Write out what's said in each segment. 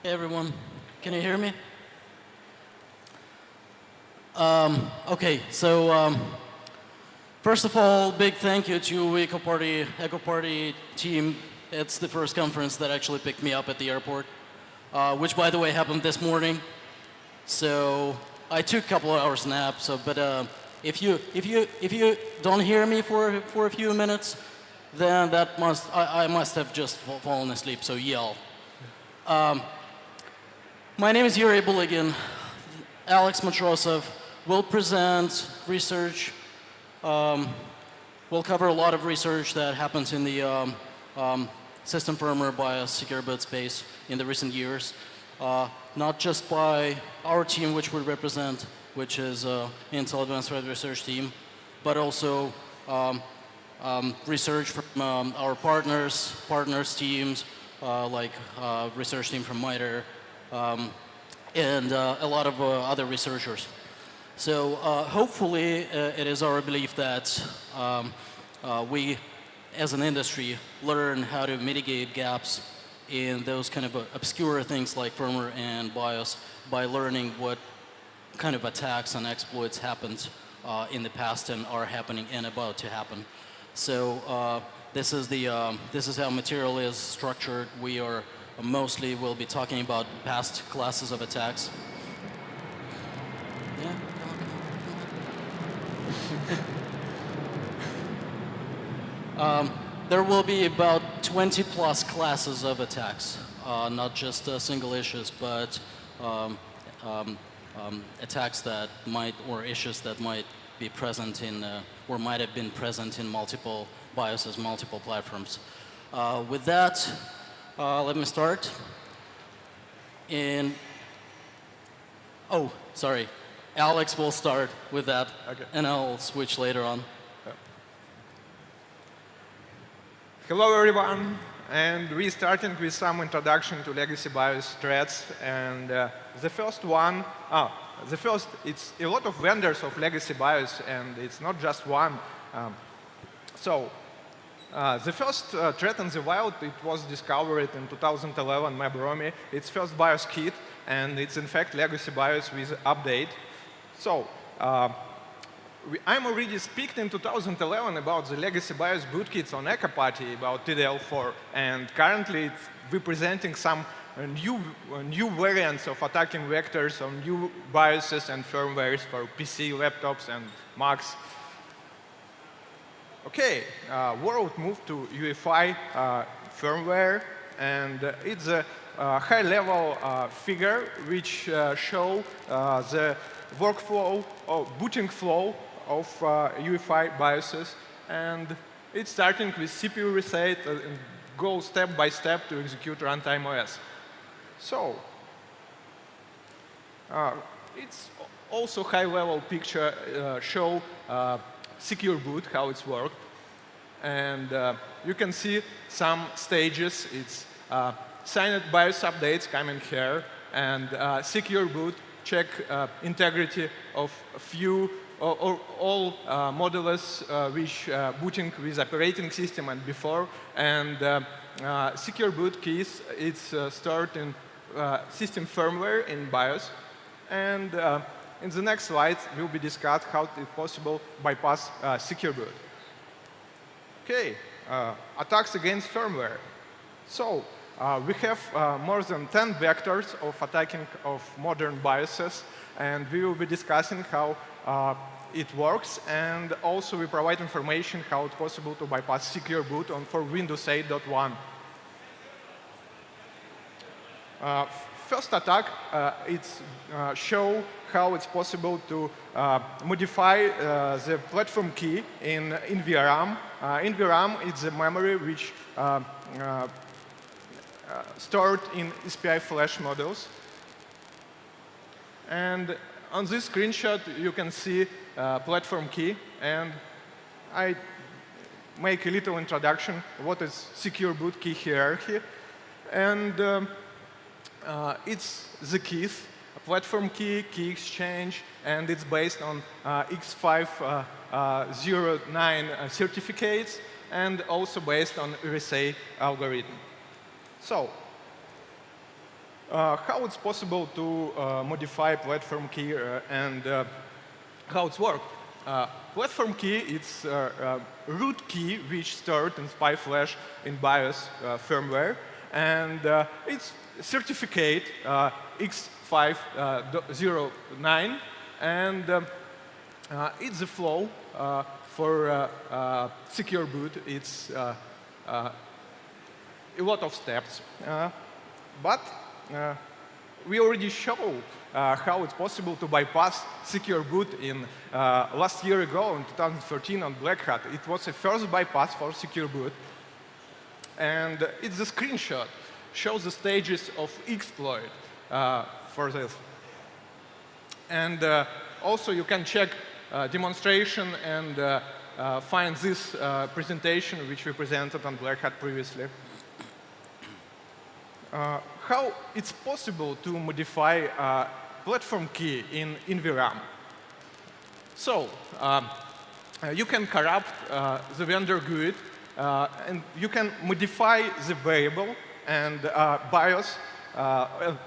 Hey everyone, can you hear me? Okay, so first of all, big thank you to Ekoparty team. It's the first conference that actually picked me up at the airport, which by the way happened this morning. So I took a couple of hours nap. So, but if you don't hear me for a few minutes, then I must have just fallen asleep. So yell. My name is Yuriy Bulygin. Alex Matrosov will present research. We'll cover a lot of research that happens in the system firmware BIOS secure boot space in the recent years. Not just by our team, which we represent, which is Intel Advanced Threat Research team, but also research from our partners teams, like research team from MITRE, and a lot of other researchers. So hopefully it is our belief that we, as an industry, learn how to mitigate gaps in those kind of obscure things like firmware and BIOS by learning what kind of attacks and exploits happened in the past and are happening and about to happen. So this is how material is structured. We are mostly will be talking about past classes of attacks. Yeah. There will be about 20 plus classes of attacks, not just single issues, but attacks that might, or issues that might be present in, or might have been present in multiple BIOSes, multiple platforms. With that, let me start. Oh, sorry. Alex will start with that, okay, and I'll switch later on. Hello, everyone. And we're starting with some introduction to legacy BIOS threats. And the first one, it's a lot of vendors of legacy BIOS, and it's not just one. The first threat in the wild, it was discovered in 2011, Mabromi. It's first BIOS kit, and it's in fact legacy BIOS with update. So I'm already speaking in 2011 about the legacy BIOS bootkits on Ekoparty about TDL4, and currently we're presenting some new variants of attacking vectors on new BIOSes and firmwares for PC, laptops, and Macs. Okay, world moved to UEFI firmware, and it's a high-level figure which show the workflow or booting flow of UEFI BIOSes, and it's starting with CPU reset and go step by step to execute runtime OS. So it's also high-level picture show secure boot, how it's worked. And you can see some stages. It's signed BIOS updates coming here, and secure boot, check integrity of few or all modules which booting with operating system and before. And secure boot keys, it's stored in system firmware in BIOS. And in the next slides, will be discussed how it's possible bypass secure boot. Okay, attacks against firmware. So we have more than 10 vectors of attacking of modern BIOSes, and we will be discussing how it works, and also we provide information how it's possible to bypass secure boot for Windows 8.1. First attack, it's show how it's possible to modify the platform key in VRAM. In VRAM, it's a memory which stored in SPI flash modules. And on this screenshot, you can see platform key, and I make a little introduction what is secure boot key hierarchy. And it's the keys, a platform key, key exchange, and it's based on X509 certificates, and also based on RSA algorithm. So how it's possible to modify platform key and how it's worked. Platform key is root key which stored in SPI flash in BIOS firmware, and it's certificate X509, and it's the flow for secure boot. It's a lot of steps, but we already showed how it's possible to bypass secure boot in last year ago in 2013 on Black Hat. It was the first bypass for secure boot, and it's a screenshot. Shows the stages of exploit for this. And also you can check demonstration and find this presentation which we presented on Black Hat previously. How it's possible to modify platform key in VRAM. So you can corrupt the vendor GUID, and you can modify the variable and BIOS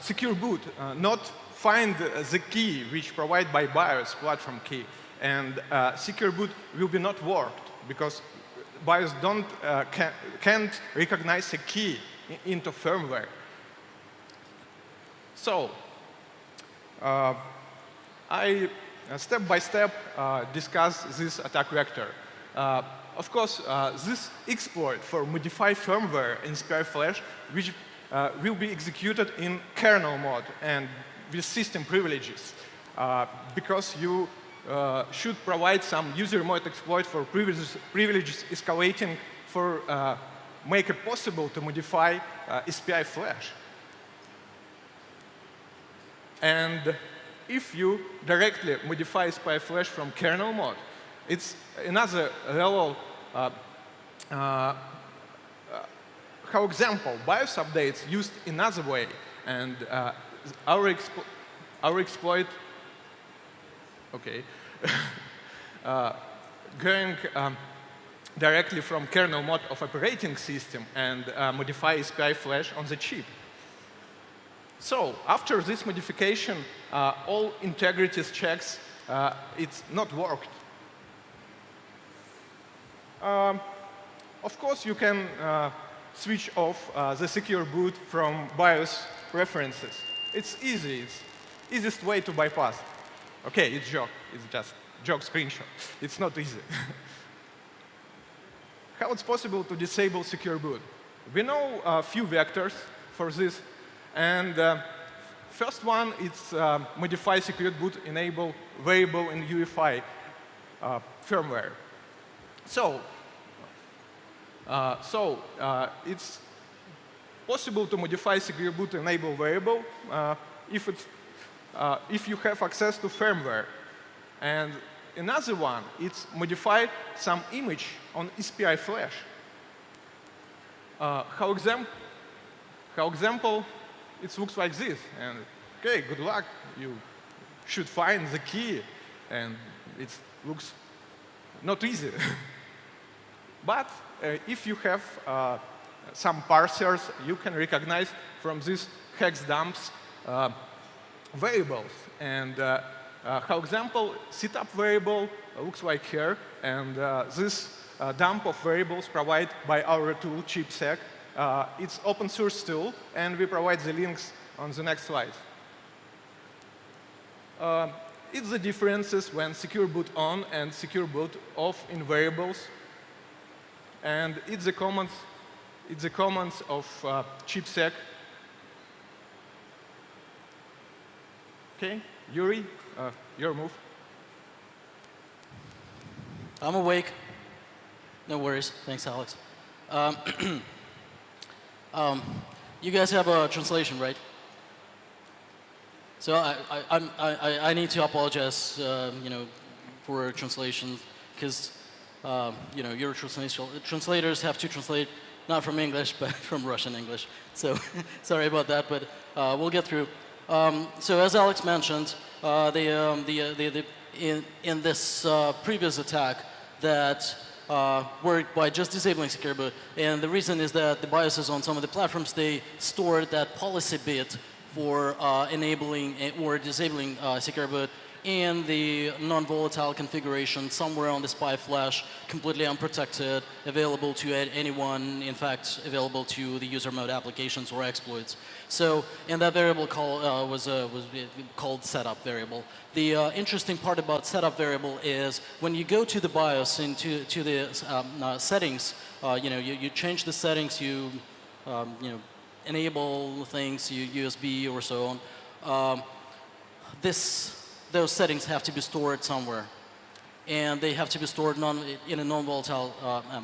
secure boot, not find the key which provided by BIOS platform key, and secure boot will be not worked because BIOS can't recognize a key into firmware. So I step by step discuss this attack vector. Of course, this exploit for modify firmware in SPI flash, which will be executed in kernel mode and with system privileges, because you should provide some user mode exploit for privileges escalating for make it possible to modify SPI flash. And if you directly modify SPI flash from kernel mode, it's another level. For example, BIOS updates used another way, and our exploit, okay, going directly from kernel mode of operating system and modify SPI flash on the chip. So after this modification, all integrity checks, it's not worked. Of course, you can switch off the secure boot from BIOS preferences. It's easy. It's easiest way to bypass. Okay, it's joke. It's just joke screenshot. It's not easy. How it's possible to disable secure boot? We know a few vectors for this. And first one is modify secure boot enable variable in UEFI firmware. So it's possible to modify secure boot enable variable if you have access to firmware. And another one, it's modify some image on SPI flash. For example, it looks like this. And okay, good luck. You should find the key. And it looks not easy. But if you have some parsers, you can recognize from these hex dumps variables. And for example, setup variable looks like here. And this dump of variables provided by our tool, chipsec. It's open source tool, and we provide the links on the next slide. It's the differences when secure boot on and secure boot off in variables. And it's the commands of chipsec. Okay, Yuriy, your move. I'm awake. No worries. Thanks, Alex. You guys have a translation, right? So I need to apologize, for translation, because your translators have to translate not from English but from Russian English. So sorry about that, but we'll get through. So as Alex mentioned, in this previous attack that worked by just disabling secure boot. And the reason is that the BIOSes on some of the platforms, they store that policy bit for enabling or disabling secure boot in the non-volatile configuration somewhere on the SPI flash, completely unprotected, available to anyone, in fact, available to the user mode applications or exploits. So, and that variable was called setup variable. The interesting part about setup variable is when you go to the BIOS into the settings, you change the settings, you enable things, USB or so on. Those settings have to be stored somewhere, and they have to be stored in a non-volatile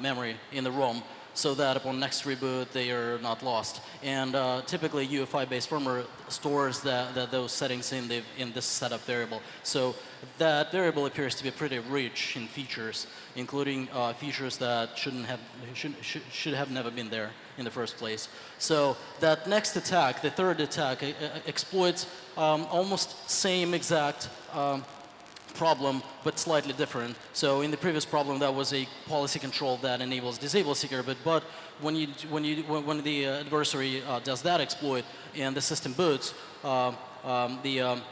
memory in the ROM, so that upon next reboot they are not lost. And typically UEFI-based firmware stores those settings in this setup variable. So that variable appears to be pretty rich in features, including features that should have never been there in the first place. So that next attack, the third attack, exploits almost same exact problem, but slightly different. So in the previous problem, that was a policy control that enables disable secure boot. But when the adversary does that exploit and the system boots, the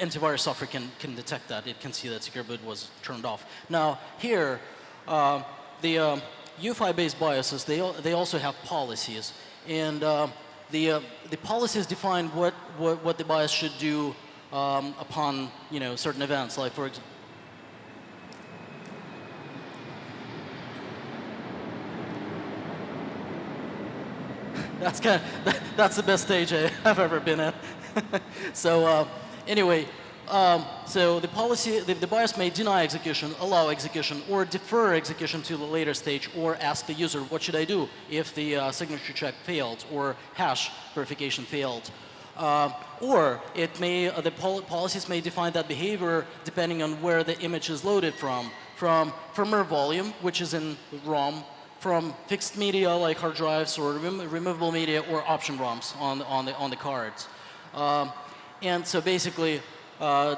antivirus software can detect that. It can see that secure boot was turned off. Now here, the UEFI-based BIOSes, they also have policies, and the policies define what the BIOS should do upon certain events, like for example. That's the best stage I've ever been at. So anyway, so the BIOS may deny execution, allow execution, or defer execution to the later stage, or ask the user, what should I do if the signature check failed or hash verification failed. Or the policies may define that behavior depending on where the image is loaded from firmware volume, which is in ROM, from fixed media like hard drives or removable media, or option ROMs on the cards. And so basically,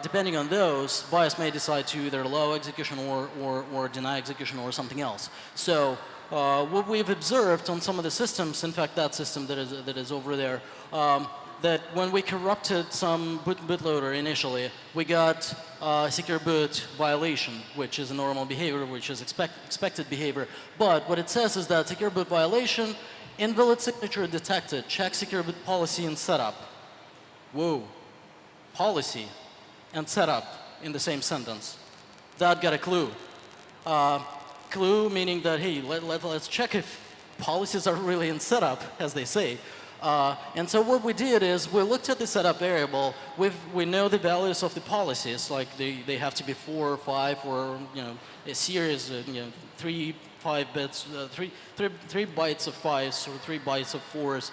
depending on those, BIOS may decide to either allow execution or deny execution or something else. So what we've observed on some of the systems, in fact that system that is over there, that when we corrupted some bootloader initially, we got secure boot violation, which is a normal behavior, which is expected behavior. But what it says is that secure boot violation, invalid signature detected, check secure boot policy and setup. Whoa, policy and setup in the same sentence. That got a clue. Clue meaning that, hey, let's check if policies are really in setup, as they say. And so what we did is we looked at the setup variable. We know the values of the policies, like they have to be 4 or 5, or a series, 3 bytes of 5s or 3 bytes of 4s,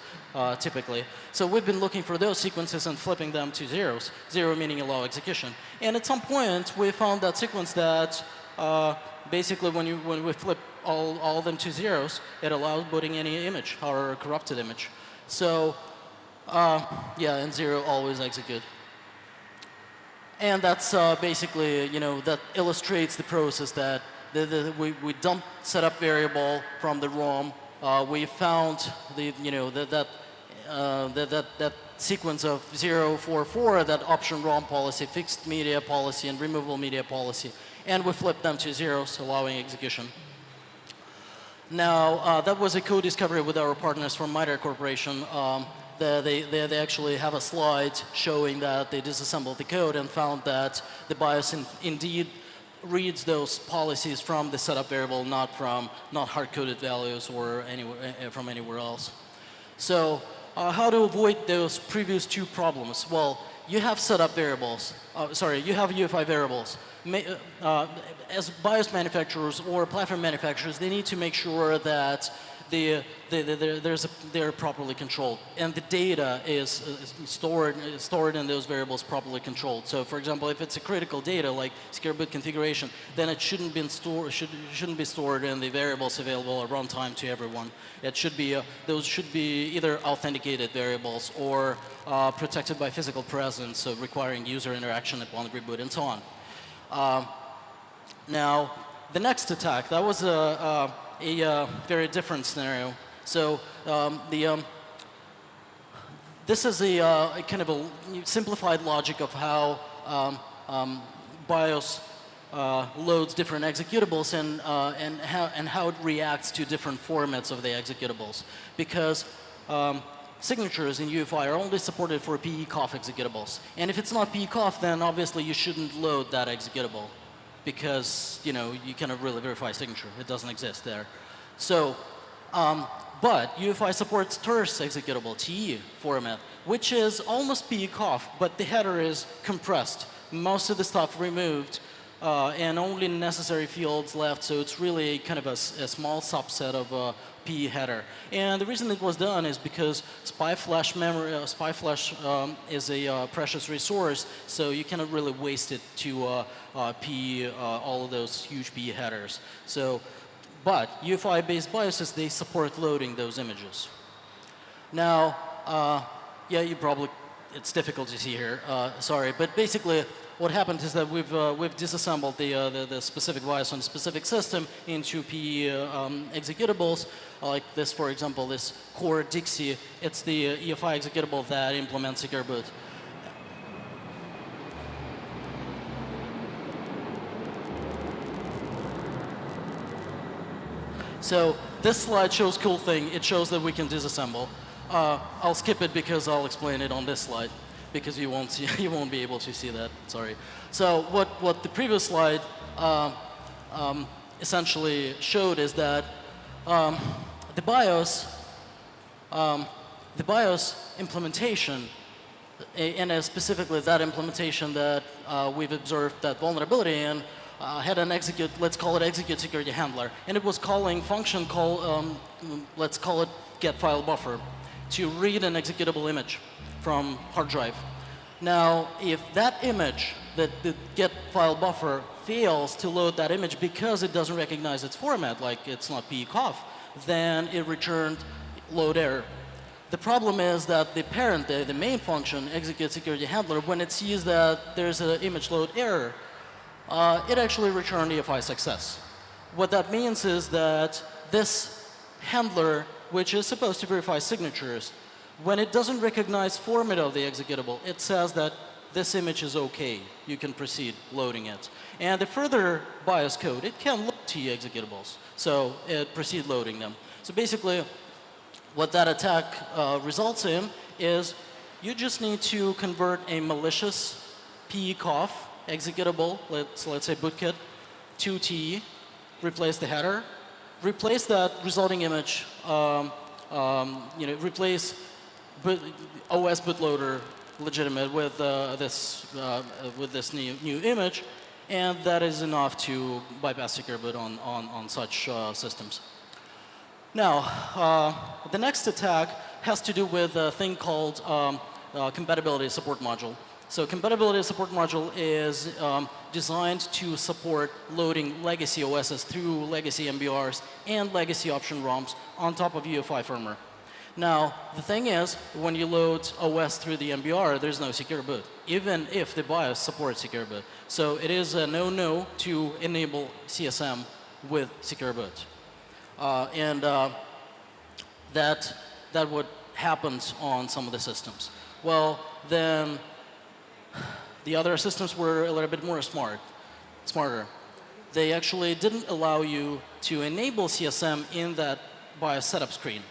typically. So we've been looking for those sequences and flipping them to zeros. Zero meaning allow execution. And at some point we found that sequence that basically when we flip all of them to zeros, it allows booting any image or corrupted image. So, yeah, and zero always execute. And that's basically, that illustrates the process that we dump setup variable from the ROM. We found that sequence of 0, 4, 4, that option ROM policy, fixed media policy, and removable media policy, and we flipped them to zeros, allowing execution. Now, that was a co-discovery with our partners from MITRE Corporation. They actually have a slide showing that they disassembled the code and found that the BIOS indeed reads those policies from the setup variable, not hard-coded values or from anywhere else. So, how to avoid those previous two problems? Well, you have setup variables. You have UEFI variables. As BIOS manufacturers or platform manufacturers, they need to make sure that they're properly controlled, and the data is stored in those variables properly controlled. So, for example, if it's a critical data like secure boot configuration, then it shouldn't be stored in the variables available at runtime to everyone. It should be those should be either authenticated variables or protected by physical presence, so requiring user interaction upon reboot and so on. Now, the next attack, that was a very different scenario. So this is a kind of a simplified logic of how BIOS loads different executables and how it reacts to different formats of the executables. Because signatures in UEFI are only supported for PE-COF executables. And if it's not PE-COF, then obviously you shouldn't load that executable because you cannot really verify signature. It doesn't exist there. So, but UEFI supports terse executable, TE format, which is almost PE-COF, but the header is compressed. Most of the stuff removed, and only necessary fields left, so it's really kind of a small subset of PE header. And the reason it was done is because SPI flash memory, SPI flash is a precious resource, so you cannot really waste it to PE all of those huge PE headers. So, but UEFI-based BIOSes, they support loading those images. Now, yeah, it's difficult to see here, sorry, but basically what happened is that we've disassembled the specific BIOS on a specific system into PE executables, like this, for example, this core Dixie. It's the EFI executable that implements secure boot. So this slide shows cool thing. It shows that we can disassemble. I'll skip it because I'll explain it on this slide, because you won't be able to see that. Sorry. So what the previous slide essentially showed is that the BIOS implementation, and specifically that implementation that we've observed that vulnerability in, had an execute, let's call it execute security handler, and it was calling function call, let's call it get file buffer, to read an executable image from hard drive. Now, if that image, the get file buffer, fails to load that image because it doesn't recognize its format, like it's not PE-COF, then it returned load error. The problem is that the parent, the main function, execute security handler, when it sees that there's an image load error, it actually returned EFI success. What that means is that this handler, which is supposed to verify signatures, when it doesn't recognize format of the executable, it says that this image is OK. You can proceed loading it. And the further BIOS code, it can load TE executables. So it proceed loading them. So basically, what that attack results in is you just need to convert a malicious PE-COF executable, let's say bootkit, to TE, replace the header, replace that resulting image, replace OS bootloader legitimate with this new image, and that is enough to bypass secure boot on such systems. Now, the next attack has to do with a thing called compatibility support module. So compatibility support module is designed to support loading legacy OSs through legacy MBRs and legacy option ROMs on top of UEFI firmware. Now, the thing is, when you load OS through the MBR, there's no secure boot, even if the BIOS supports secure boot. So it is a no-no to enable CSM with secure boot. That what happens on some of the systems. Well, then the other systems were a little bit more smarter. They actually didn't allow you to enable CSM in that BIOS setup screen.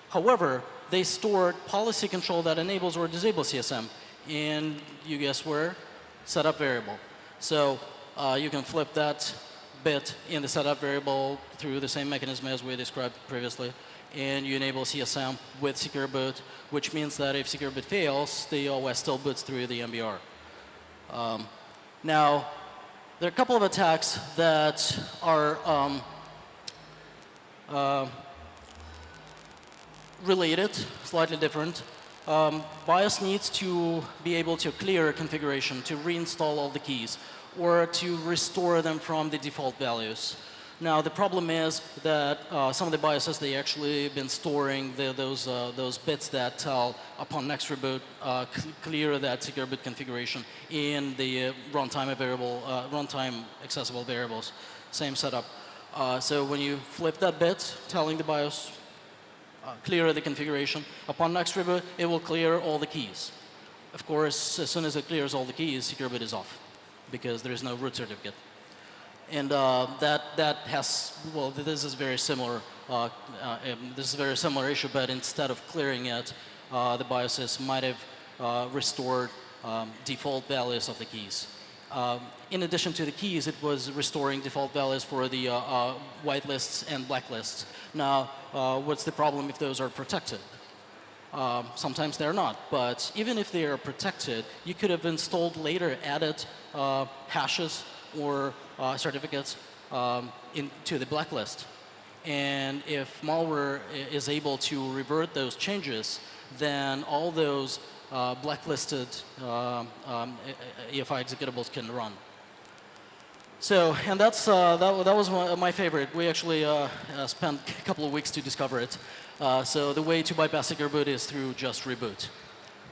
However, they stored policy control that enables or disables CSM in, you guess where, setup variable. So you can flip that bit in the setup variable through the same mechanism as we described previously, and you enable CSM with secure boot, which means that if secure boot fails, the OS still boots through the MBR. Now, there are a couple of attacks that are related, slightly different. BIOS needs to be able to clear a configuration, to reinstall all the keys, or to restore them from the default values. Now, the problem is that some of the BIOSes, they actually been storing those bits that tell, upon next reboot, clear that secure boot configuration in the runtime accessible variables, same setup. So when you flip that bit, telling the BIOS, clear the configuration. Upon next reboot, it will clear all the keys. Of course, as soon as it clears all the keys, secure boot is off because there is no root certificate. And that has, well, this is very similar. This is a very similar issue, but instead of clearing it, the BIOSes might have restored default values of the keys. In addition to the keys, it was restoring default values for the whitelists and blacklists. Now, what's the problem if those are protected? Sometimes they're not, but even if they are protected, you could have installed later added hashes or certificates into the blacklist. And if malware is able to revert those changes, then all those blacklisted EFI executables can run. So, and that was my favorite. We actually spent a couple of weeks to discover it. So the way to bypass secure boot is through just reboot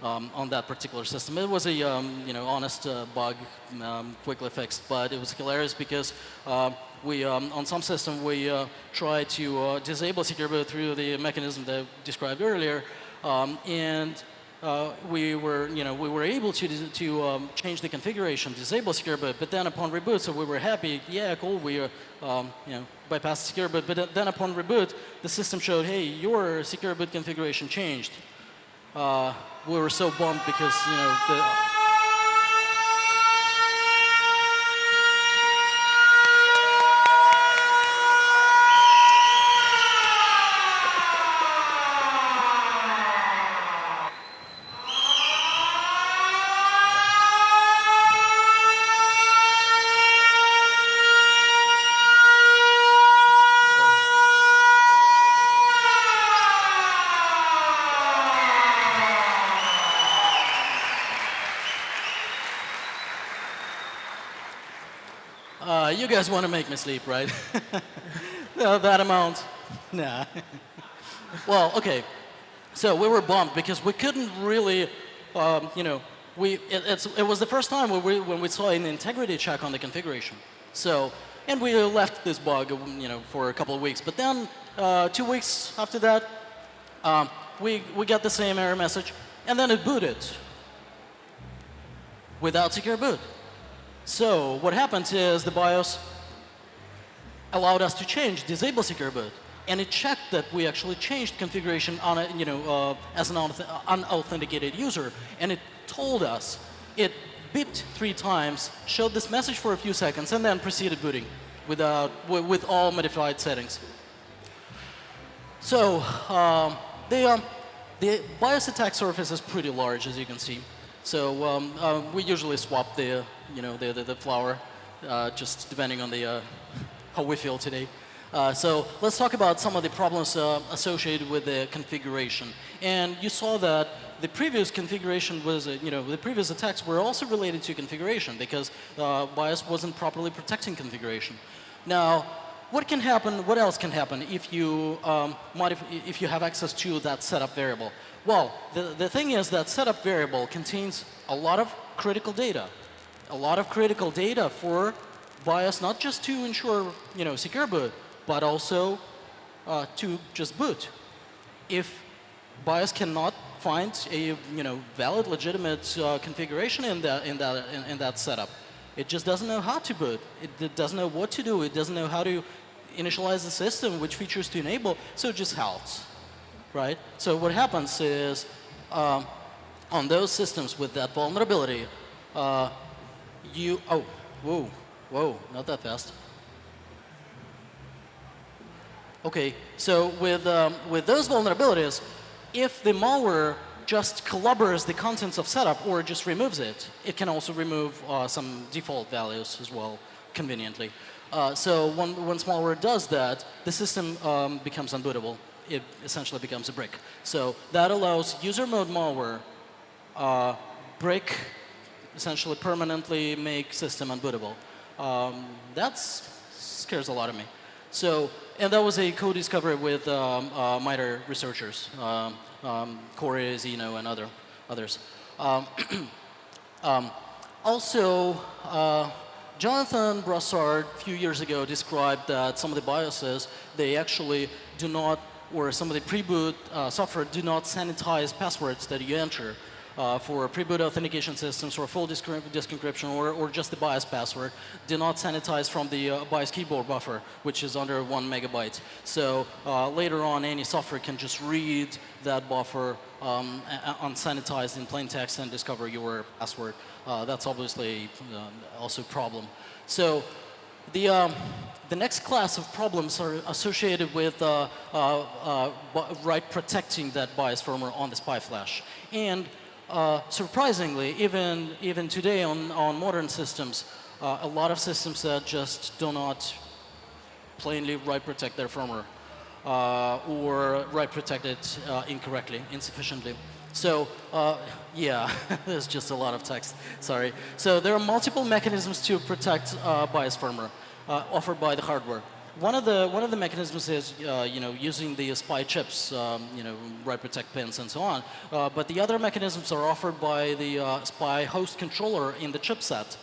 on that particular system. It was a honest bug, quickly fixed, but it was hilarious because we on some system we tried to disable secure boot through the mechanism that I described earlier, and we were able to change the configuration, disable secure boot, but then upon reboot, so we were happy, yeah, cool, we bypassed secure boot, but then upon reboot, the system showed, hey, your secure boot configuration changed. We were so bummed because you guys want to make me sleep, right? No, that amount, nah. Well, okay. So we were bummed because we couldn't really, it was the first time when we saw an integrity check on the configuration. So, and we left this bug, for a couple of weeks. But then 2 weeks after that, we got the same error message, and then it booted without secure boot. So what happened is the BIOS allowed us to disable secure boot, and it checked that we actually changed configuration on as an unauthenticated user, and it told us. It beeped 3 times, showed this message for a few seconds, and then proceeded booting with all modified settings. So the BIOS attack surface is pretty large, as you can see. So we usually swap the flower, just depending on how we feel today. So let's talk about some of the problems associated with the configuration. And you saw that the previous configuration was, the previous attacks were also related to configuration because BIOS wasn't properly protecting configuration. Now, what can happen? What else can happen if you if you have access to that setup variable? Well, the thing is that setup variable contains a lot of critical data. A lot of critical data for BIOS, not just to ensure, secure boot, but also to just boot. If BIOS cannot find a, valid, legitimate configuration in that setup, it just doesn't know how to boot. It doesn't know what to do. It doesn't know how to initialize the system, which features to enable, so it just halts, right? So what happens is, on those systems with that vulnerability, whoa, not that fast. Okay, so with those vulnerabilities, if the malware just clobbers the contents of setup or just removes it, it can also remove some default values as well, conveniently. So once malware does that, the system becomes unbootable. It essentially becomes a brick. So that allows user mode malware brick essentially permanently make system unbootable. That scares a lot of me. So, and that was a co-discovery with MITRE researchers, Corey, Zeno, and others. Also, Jonathan Brassard a few years ago described that some of the BIOSes, they actually do not or some of the pre-boot software do not sanitize passwords that you enter. For pre-boot authentication systems or full disk encryption or just the BIOS password, do not sanitize from the BIOS keyboard buffer, which is under 1 megabyte. So later on, any software can just read that buffer unsanitized in plain text and discover your password. That's obviously also a problem. So the next class of problems are associated with write protecting that BIOS firmware on the SPI flash. And surprisingly, even today on modern systems, a lot of systems that just do not plainly write protect their firmware or write protect it incorrectly, insufficiently. So yeah, there's just a lot of text. Sorry. So there are multiple mechanisms to protect BIOS firmware offered by the hardware. One of the mechanisms is using the SPI chips, write protect pins and so on. But the other mechanisms are offered by the SPI host controller in the chipset.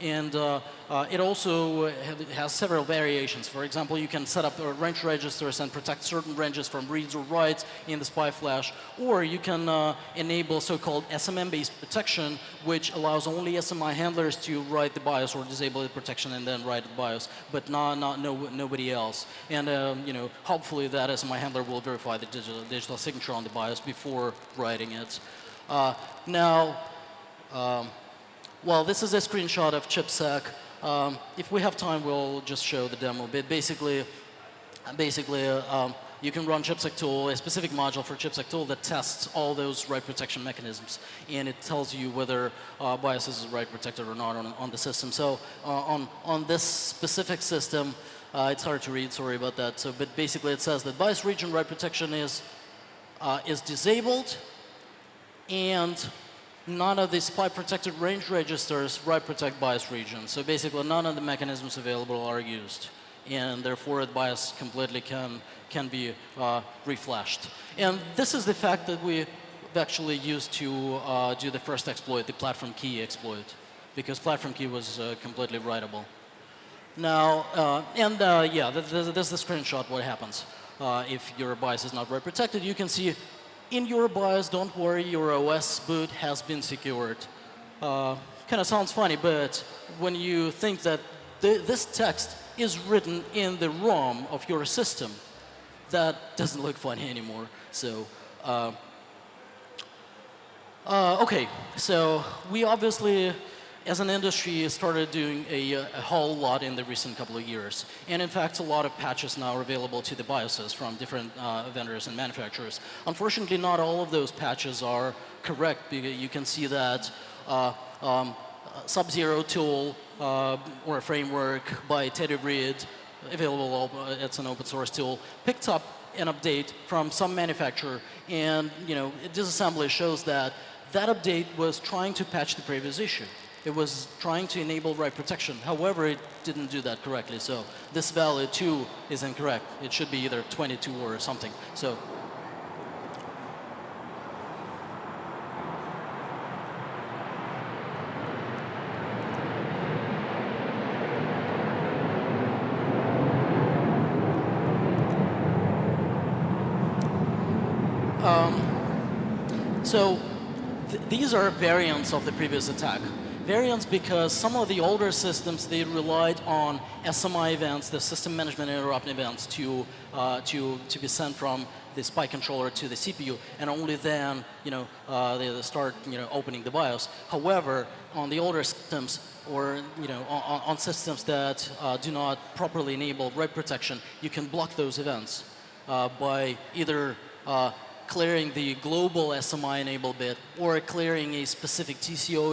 It also has several variations. For example, you can set up range registers and protect certain ranges from reads or writes in the SPI flash, or you can enable so-called SMM-based protection, which allows only SMI handlers to write the BIOS or disable the protection and then write the BIOS, but nobody else. And hopefully that SMI handler will verify the digital signature on the BIOS before writing it. Well, this is a screenshot of ChipSec. If we have time, we'll just show the demo. But basically, you can run ChipSec tool, a specific module for ChipSec tool that tests all those write protection mechanisms, and it tells you whether BIOS is write protected or not on the system. So on this specific system, it's hard to read. Sorry about that. So, but basically, it says that BIOS region write protection is disabled, and none of the SPI protected range registers write protect BIOS region. So basically, none of the mechanisms available are used, and therefore the BIOS completely can be reflashed. And this is the fact that we actually used to do the first exploit, the platform key exploit, because platform key was completely writable. Now, yeah, this is the screenshot. What happens if your BIOS is not write protected? You can see. In your BIOS, don't worry, your OS boot has been secured. Kind of sounds funny, but when you think that this text is written in the ROM of your system, that doesn't look funny anymore. So, okay, so we obviously, as an industry, started doing a whole lot in the recent couple of years. And in fact, a lot of patches now are available to the BIOSes from different vendors and manufacturers. Unfortunately, not all of those patches are correct. Because you can see that Sub-Zero tool or a framework by Teddy Reed, available, it's an open source tool, picked up an update from some manufacturer. And disassembly shows that that update was trying to patch the previous issue. It was trying to enable write protection. However, it didn't do that correctly. So this value 2 is incorrect. It should be either 22 or something. So these are variants of the previous attack. Variants because some of the older systems, they relied on SMI events, the system management interrupt events, to be sent from the SPI controller to the CPU, and only then, they start, opening the BIOS. However, on the older systems, or on systems that do not properly enable write protection, you can block those events by either clearing the global SMI enable bit or clearing a specific TCO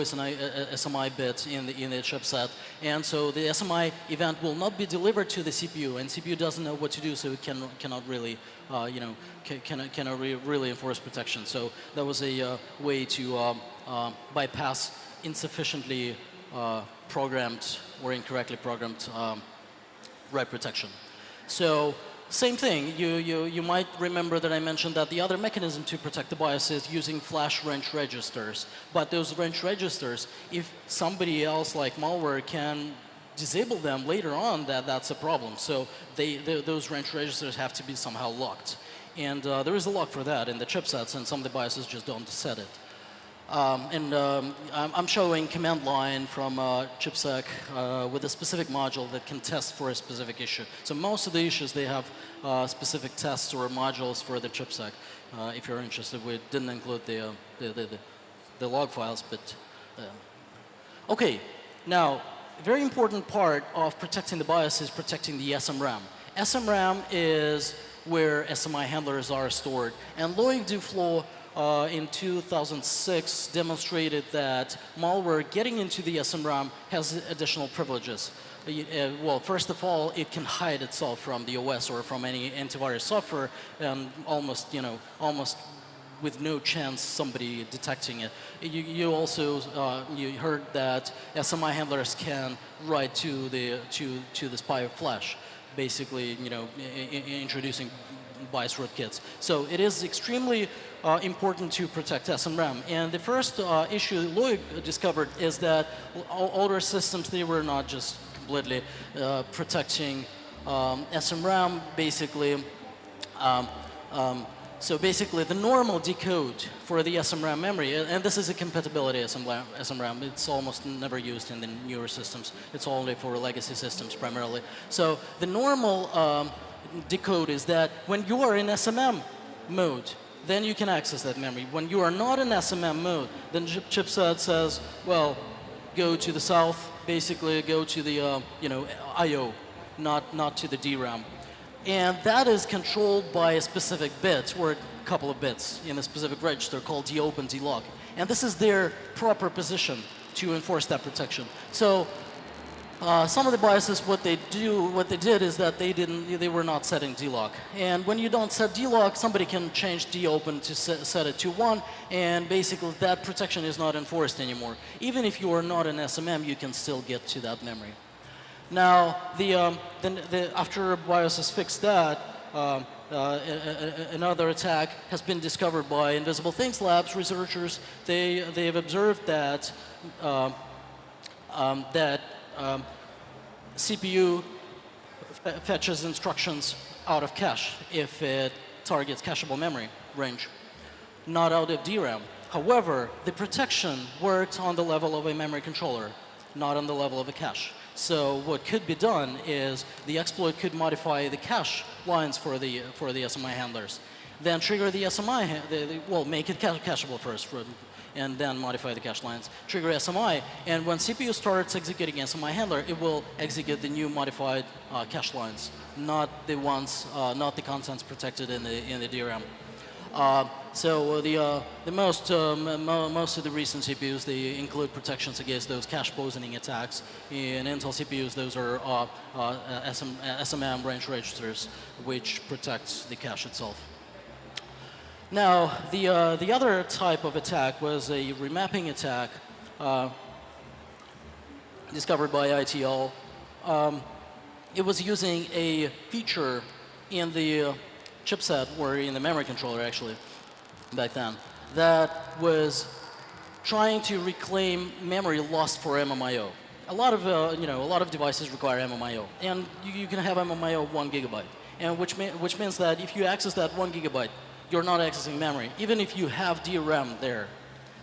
SMI bit in the chipset. And so the SMI event will not be delivered to the CPU, and CPU doesn't know what to do, so it cannot really, cannot really enforce protection. So that was a way to bypass insufficiently programmed or incorrectly programmed write protection. So same thing, you might remember that I mentioned that the other mechanism to protect the BIOS is using flash range registers. But those range registers, if somebody else like malware can disable them later on, that's a problem. So those range registers have to be somehow locked. And there is a lock for that in the chipsets, and some of the BIOSes just don't set it. I'm showing command line from chipsec with a specific module that can test for a specific issue. So most of the issues, they have specific tests or modules for the chipsec. If you're interested, we didn't include the log files, but okay. Now, a very important part of protecting the BIOS is protecting the SMRAM. SMRAM is where SMI handlers are stored, and Loic Duflo in 2006 demonstrated that malware getting into the SMRAM has additional privileges. Well, first of all, it can hide itself from the OS or from any antivirus software, and almost with no chance somebody detecting it. You also you heard that SMI handlers can write to the spy flash, basically, introducing BIOS rootkits. So it is extremely important to protect SMRAM. And the first issue Loic discovered is that older systems, they were not just completely protecting SMRAM, basically. So basically, the normal decode for the SMRAM memory, and this is a compatibility SMRAM, it's almost never used in the newer systems. It's only for legacy systems primarily. So the normal decode is that when you are in SMM mode, then you can access that memory. When you are not in SMM mode, then chipset says, well, go to the south, basically go to the I/O, not to the DRAM. And that is controlled by a specific bit, or a couple of bits in a specific register called deopen, delock. And this is their proper position to enforce that protection. So some of the BIOSes, what they did is that they were not setting delock. And when you don't set delock, somebody can change deopen to set it to 1, and basically that protection is not enforced anymore. Even if you are not in SMM, you can still get to that memory. Now, after BIOS has fixed that, another attack has been discovered by Invisible Things Labs researchers. They have observed that CPU fetches instructions out of cache if it targets cacheable memory range, not out of DRAM. However, the protection worked on the level of a memory controller, not on the level of a cache. So what could be done is the exploit could modify the cache lines for the SMI handlers, then trigger the SMI, well, make it cacheable first, and then modify the cache lines. Trigger SMI, and when CPU starts executing SMI handler, it will execute the new modified cache lines, not the ones, not the contents protected in the DRAM. So most of the recent CPUs, they include protections against those cache poisoning attacks. In Intel CPUs, those are SMM range registers, which protects the cache itself. Now, the other type of attack was a remapping attack discovered by ITL. It was using a feature in the chipset, or in the memory controller actually, back then, that was trying to reclaim memory lost for MMIO. A lot of devices require MMIO, and you can have MMIO 1 gigabyte, and which means that if you access that 1 gigabyte, you're not accessing memory, even if you have DRAM there.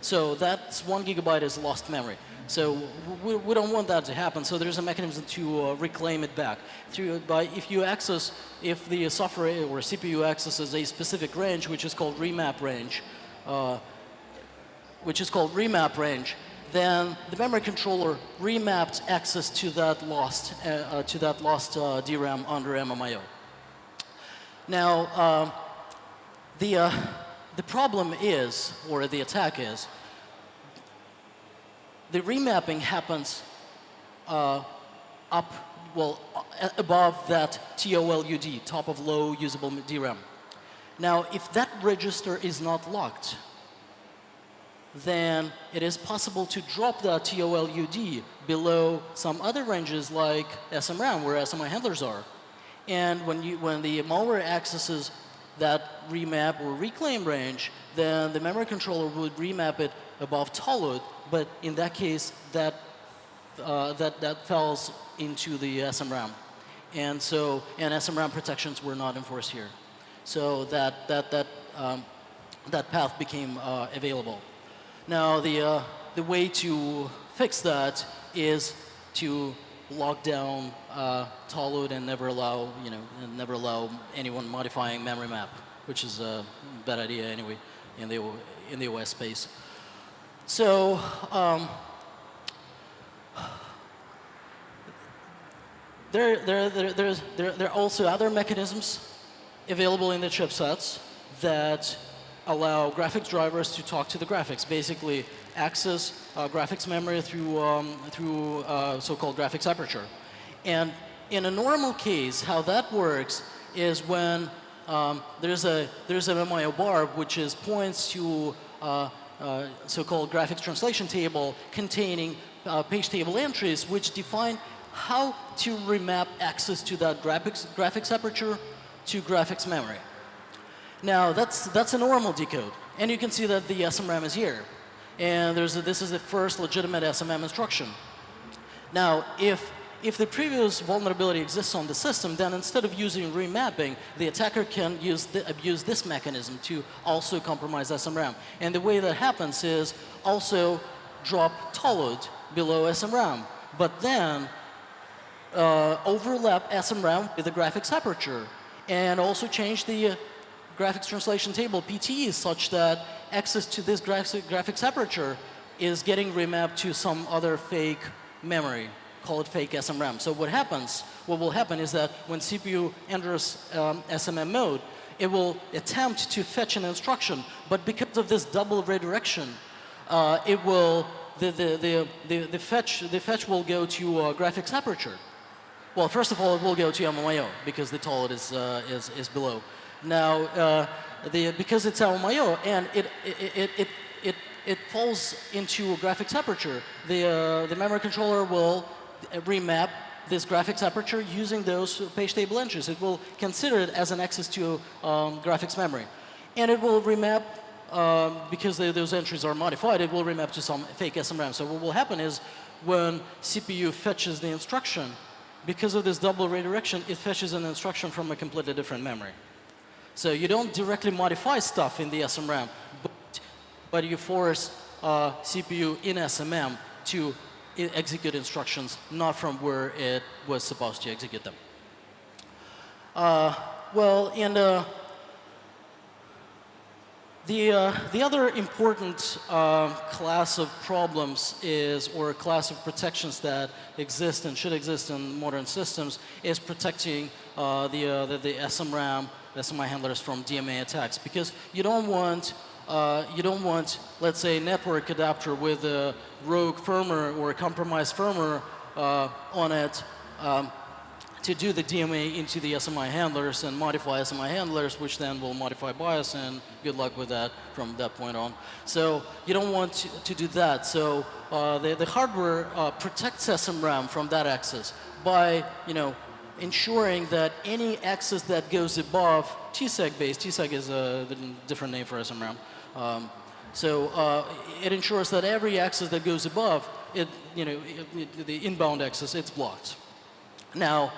So that's 1 gigabyte is lost memory. So we don't want that to happen. So there's a mechanism to reclaim it back. If the software or CPU accesses a specific range, which is called remap range, then the memory controller remapped access to that lost DRAM under MMIO. Now, the problem is, or the attack is, the remapping happens above that TOLUD, top of low usable DRAM. Now, if that register is not locked, then it is possible to drop that TOLUD below some other ranges like SMRAM, where SMI handlers are. And when the malware accesses that remap or reclaim range, then the memory controller would remap it above TOLUD, but in that case, that that falls into the SMRAM. And so, and SMRAM protections were not enforced here. So that path became available. Now, the way to fix that is to lock down Tollwood and never allow, never allow anyone modifying memory map, which is a bad idea anyway in the OS space. So there are also other mechanisms available in the chipsets that allow graphics drivers to talk to the graphics, basically access graphics memory through so-called graphics aperture. And in a normal case, how that works is when there's an MIO bar which points to so-called graphics translation table containing page table entries which define how to remap access to that graphics aperture to graphics memory. Now, that's a normal decode. And you can see that the SMRAM is here. And this is the first legitimate SMM instruction. Now, if the previous vulnerability exists on the system, then instead of using remapping, the attacker can abuse this mechanism to also compromise SMRAM. And the way that happens is also drop Tollwood below SMRAM, but then overlap SMRAM with the graphics aperture, and also change the graphics translation table PTE such that access to this graphics aperture is getting remapped to some other fake memory, call it fake SMRAM. So what will happen is that when CPU enters SMM mode, it will attempt to fetch an instruction, but because of this double redirection, the fetch will go to graphics aperture. Well, first of all, it will go to MMIO because the Tollwood is below. Now, because it's LMIO and it falls into a graphics aperture, the memory controller will remap this graphics aperture using those page table entries. It will consider it as an access to graphics memory. And it will remap, because those entries are modified, it will remap to some fake SMRAM. So what will happen is when CPU fetches the instruction, because of this double redirection, it fetches an instruction from a completely different memory. So you don't directly modify stuff in the SMRAM, but you force CPU in SMM to execute instructions not from where it was supposed to execute them. Well, and the other important class of problems or a class of protections that exist and should exist in modern systems is protecting the SMRAM, SMI handlers from DMA attacks, because you don't want, let's say, network adapter with a rogue firmware or a compromised firmware on it to do the DMA into the SMI handlers and modify SMI handlers, which then will modify BIOS, and good luck with that from that point on. So you don't want to do that. So the hardware protects SMRAM from that access by, ensuring that any access that goes above TSEG-based, TSEG is a different name for SMRAM. So it ensures that every access that goes above, the inbound access, it's blocked. Now,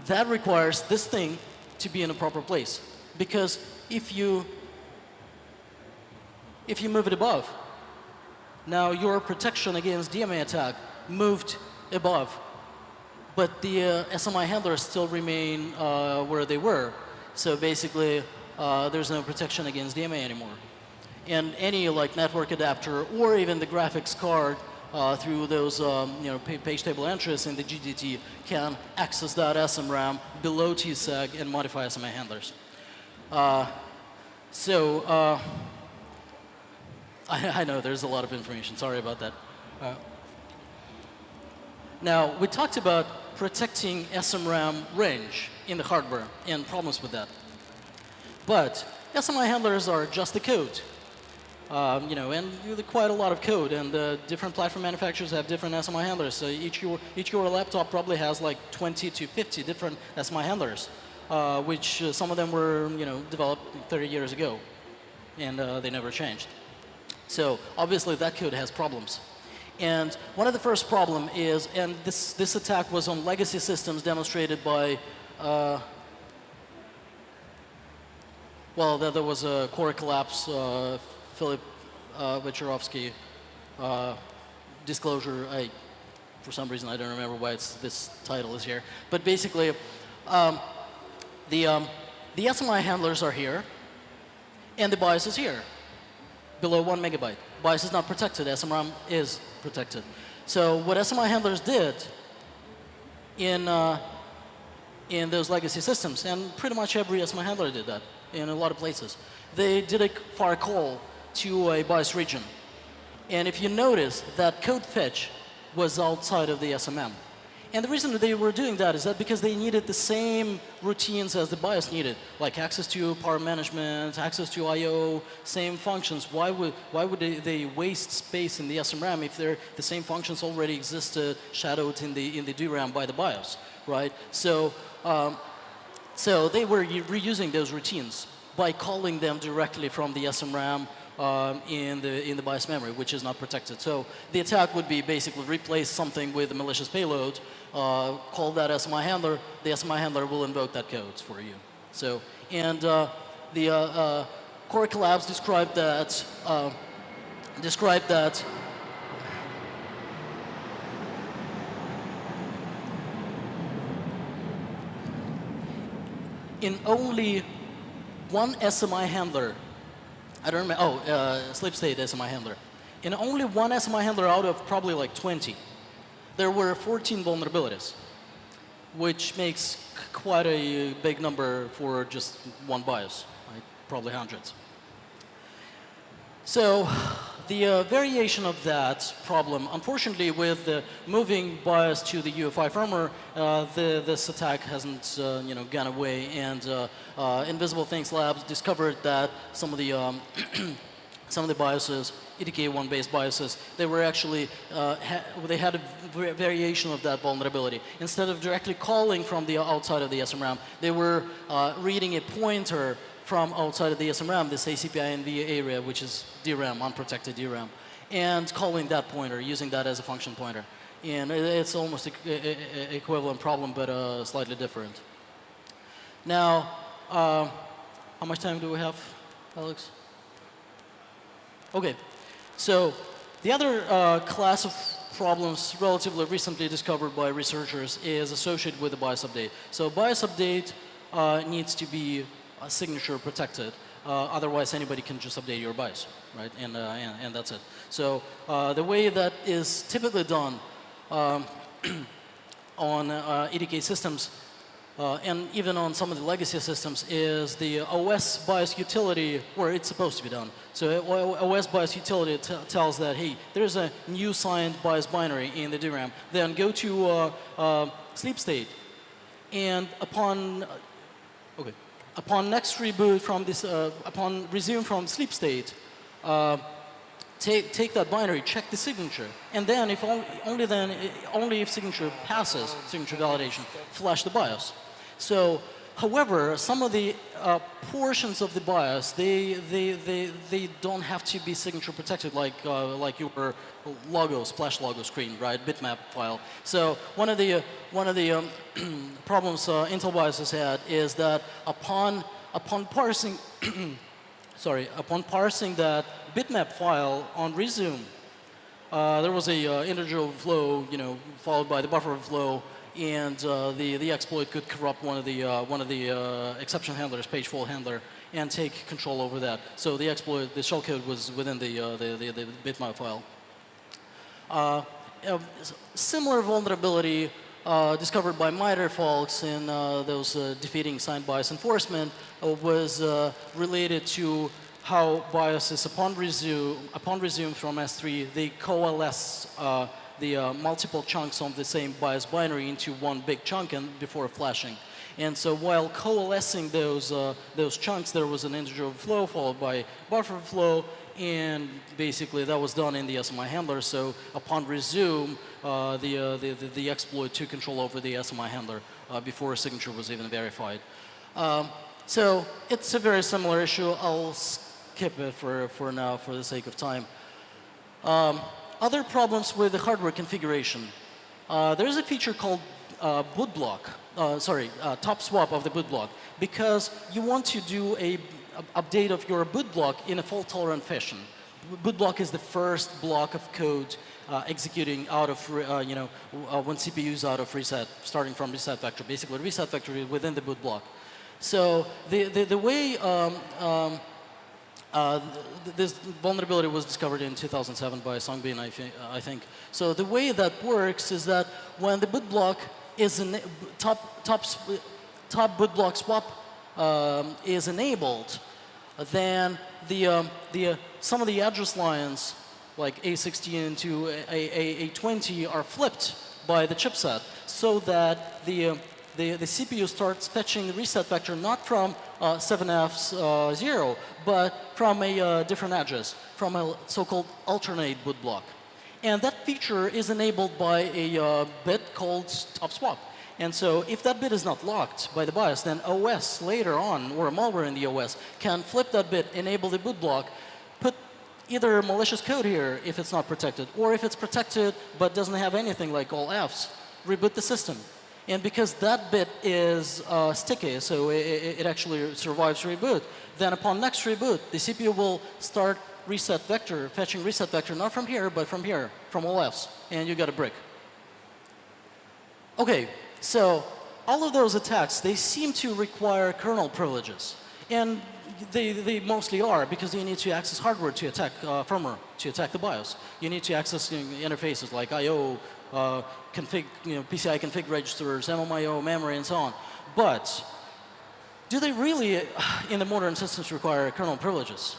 that requires this thing to be in a proper place, because if you move it above, now your protection against DMA attack moved above, but the SMI handlers still remain where they were. So basically, there's no protection against DMA anymore. And any network adapter or even the graphics card through those page table entries in the GDT can access that SMRAM below TSEG and modify SMI handlers. I know there's a lot of information. Sorry about that. Now, we talked about protecting SMRAM range in the hardware and problems with that. But SMI handlers are just the code. And quite a lot of code, and different platform manufacturers have different SMI handlers. So each your laptop probably has 20 to 50 different SMI handlers, which some of them were developed 30 years ago, and they never changed. So obviously that code has problems. And one of the first problem is, and this attack was on legacy systems demonstrated by, well, there was a core collapse, Philip Wojciechowski disclosure. For some reason, I don't remember why this title is here. But basically, the SMI handlers are here, and the BIOS is here, below 1 megabyte. BIOS is not protected. SMRAM is protected. So what SMI handlers did in those legacy systems, and pretty much every SMI handler did that in a lot of places, they did a fire call to a BIOS region. And if you notice, that code fetch was outside of the SMM. And the reason they were doing that is that because they needed the same routines as the BIOS needed, like access to power management, access to I/O, same functions. Why would they waste space in the SMRAM if the same functions already existed, shadowed in the DRAM by the BIOS, right? So they were reusing those routines by calling them directly from the SMRAM in the BIOS memory, which is not protected. So the attack would be basically replace something with a malicious payload, call that SMI handler. The SMI handler will invoke that code for you. So, and the core collapse described that in only one SMI handler, I don't remember, sleep state SMI handler. In only one SMI handler out of probably like 20, there were 14 vulnerabilities, which makes quite a big number for just one BIOS, right? Probably hundreds. So the variation of that problem, unfortunately, with moving BIOS to the UEFI firmware, this attack hasn't gone away. And Invisible Things Labs discovered that some of the BIOSes, EDK1 based BIOSes, they were actually they had a variation of that vulnerability. Instead of directly calling from the outside of the SMRAM, they were reading a pointer from outside of the SMRAM, this ACPI-NV area, which is DRAM, unprotected DRAM, and calling that pointer, using that as a function pointer. And it's almost equivalent problem, but slightly different. Now, how much time do we have, Alex? OK. So the other class of problems relatively recently discovered by researchers is associated with the BIOS update. So BIOS update needs to be signature protected. Otherwise, anybody can just update your BIOS, right? And that's it. So the way that is typically done on EDK systems, and even on some of the legacy systems, is the OS BIOS utility where it's supposed to be done. So OS BIOS utility tells that, hey, there's a new signed BIOS binary in the DRAM. Then go to sleep state, and upon next reboot from this, upon resume from sleep state, take that binary, check the signature, and then if only if signature passes signature validation, flash the BIOS. So, however, some of the portions of the BIOS they don't have to be signature protected, like your logo, splash logo screen, right? Bitmap file. So one of the problems Intel BIOS has had is that upon parsing upon parsing that bitmap file on resume, there was a integer overflow, followed by the buffer overflow. And the exploit could corrupt one of the exception handlers, page fault handler, and take control over that. So the exploit, the shellcode was within the bitmap file. Similar vulnerability discovered by MITRE folks in those defeating signed BIOS enforcement was related to how BIOSes upon resume from S3, they coalesce the multiple chunks on the same BIOS binary into one big chunk and before flashing. And so while coalescing those chunks, there was an integer overflow followed by buffer overflow, and basically that was done in the SMI handler. So upon resume, the exploit took control over the SMI handler before a signature was even verified. So it's a very similar issue. I'll skip it for now for the sake of time. Other problems with the hardware configuration. There's a feature called boot block, top swap of the boot block, because you want to do a update of your boot block in a fault-tolerant fashion. Boot block is the first block of code executing out of, when CPU is out of reset, starting from reset vector, basically reset vector within the boot block. So the way this vulnerability was discovered in 2007 by Songbin, I think. So the way that works is that when the boot block is top boot block swap is enabled, then some of the address lines, like A16 to A20, are flipped by the chipset, so that the CPU starts fetching the reset vector not from 7F0, but from a different address, from a so-called alternate boot block. And that feature is enabled by a bit called top swap. And so if that bit is not locked by the BIOS, then OS later on, or malware in the OS, can flip that bit, enable the boot block, put either malicious code here if it's not protected, or if it's protected but doesn't have anything like all Fs, reboot the system. And because that bit is sticky, so it actually survives reboot, then upon next reboot, the CPU will start reset vector, fetching reset vector, not from here, but from here, from all Fs, and you got a brick. Okay, so all of those attacks, they seem to require kernel privileges. And they mostly are, because you need to access hardware to attack firmware, to attack the BIOS. You need to access interfaces like I/O, config, PCI config registers, MMIO, memory, and so on. But do they really, in the modern systems, require kernel privileges?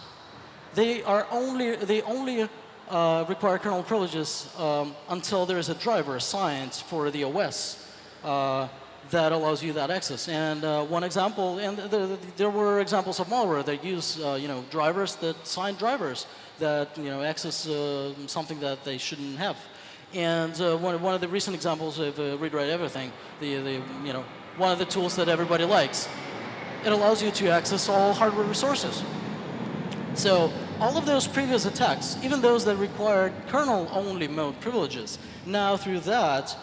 They only require kernel privileges until there is a driver assigned for the OS that allows you that access. And one example, and there were examples of malware that use drivers that sign drivers that access something that they shouldn't have. And one of the recent examples of Read Write Everything, one of the tools that everybody likes, it allows you to access all hardware resources. So all of those previous attacks, even those that required kernel-only mode privileges, now through that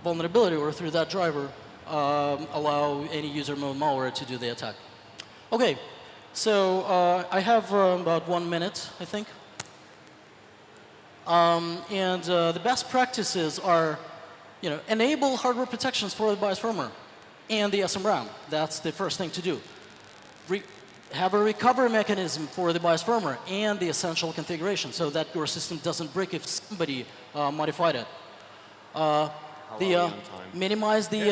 vulnerability or through that driver, allow any user mode malware to do the attack. Okay, so I have about 1 minute, I think. The best practices are, enable hardware protections for the BIOS firmware and the SMRAM. That's the first thing to do. Have a recovery mechanism for the BIOS firmware and the essential configuration, so that your system doesn't break if somebody modified it. Minimize the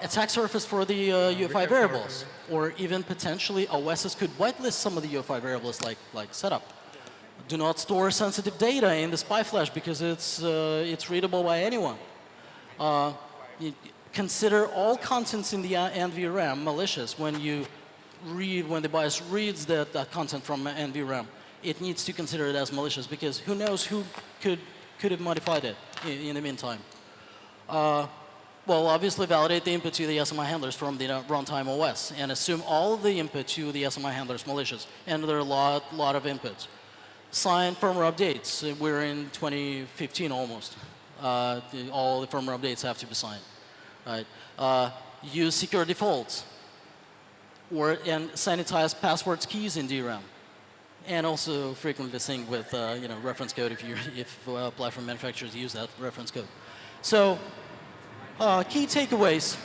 attack surface for the UEFI variables, or even potentially OSs could whitelist some of the UEFI variables like setup. Do not store sensitive data in the SPI flash because it's readable by anyone. Consider all contents in the NVRAM malicious when the BIOS reads that content from NVRAM. It needs to consider it as malicious, because who knows who could have modified it in the meantime. Well, obviously validate the input to the SMI handlers from the runtime OS and assume all of the input to the SMI handlers malicious. And there are a lot of inputs. Sign firmware updates. We're in 2015 almost. All the firmware updates have to be signed. Right? Use secure defaults. And sanitize passwords keys in DRAM. And also frequently sync with reference code if platform manufacturers use that reference code. So key takeaways.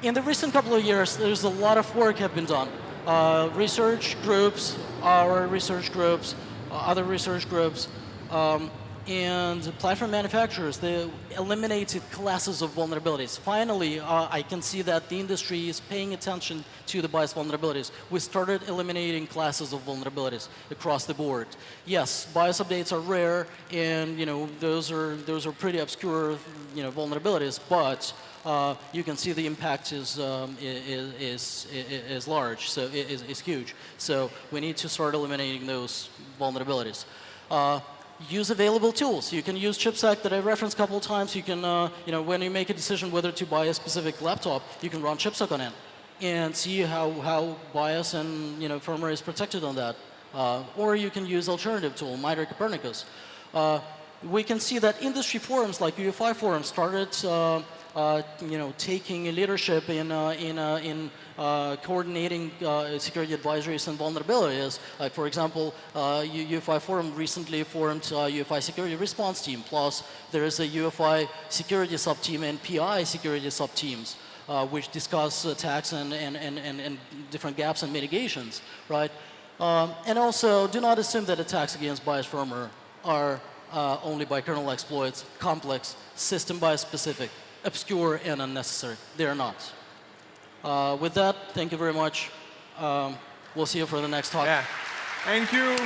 In the recent couple of years, there's a lot of work have been done. Research groups, our research groups, other research groups, and platform manufacturers, they eliminated classes of vulnerabilities. Finally, I can see that the industry is paying attention to the BIOS vulnerabilities. We started eliminating classes of vulnerabilities across the board. Yes, BIOS updates are rare, and those are pretty obscure vulnerabilities, but you can see the impact is large, so is huge. So we need to start eliminating those vulnerabilities. Use available tools. You can use ChipSec that I referenced a couple of times. You can, when you make a decision whether to buy a specific laptop, you can run ChipSec on it and see how BIOS and firmware is protected on that. Or you can use alternative tool, MITRE Copernicus. we can see that industry forums like UEFI forums started taking leadership in coordinating security advisories and vulnerabilities. Like, for example, UEFI forum recently formed UEFI security response team. Plus, there is a UEFI security sub-team and PI security sub-teams, which discuss attacks and different gaps and mitigations, right? And also, do not assume that attacks against biased firmware are only by kernel exploits, complex, system bias specific, obscure, and unnecessary. They are not. With that, thank you very much. We'll see you for the next talk. Yeah. Thank you.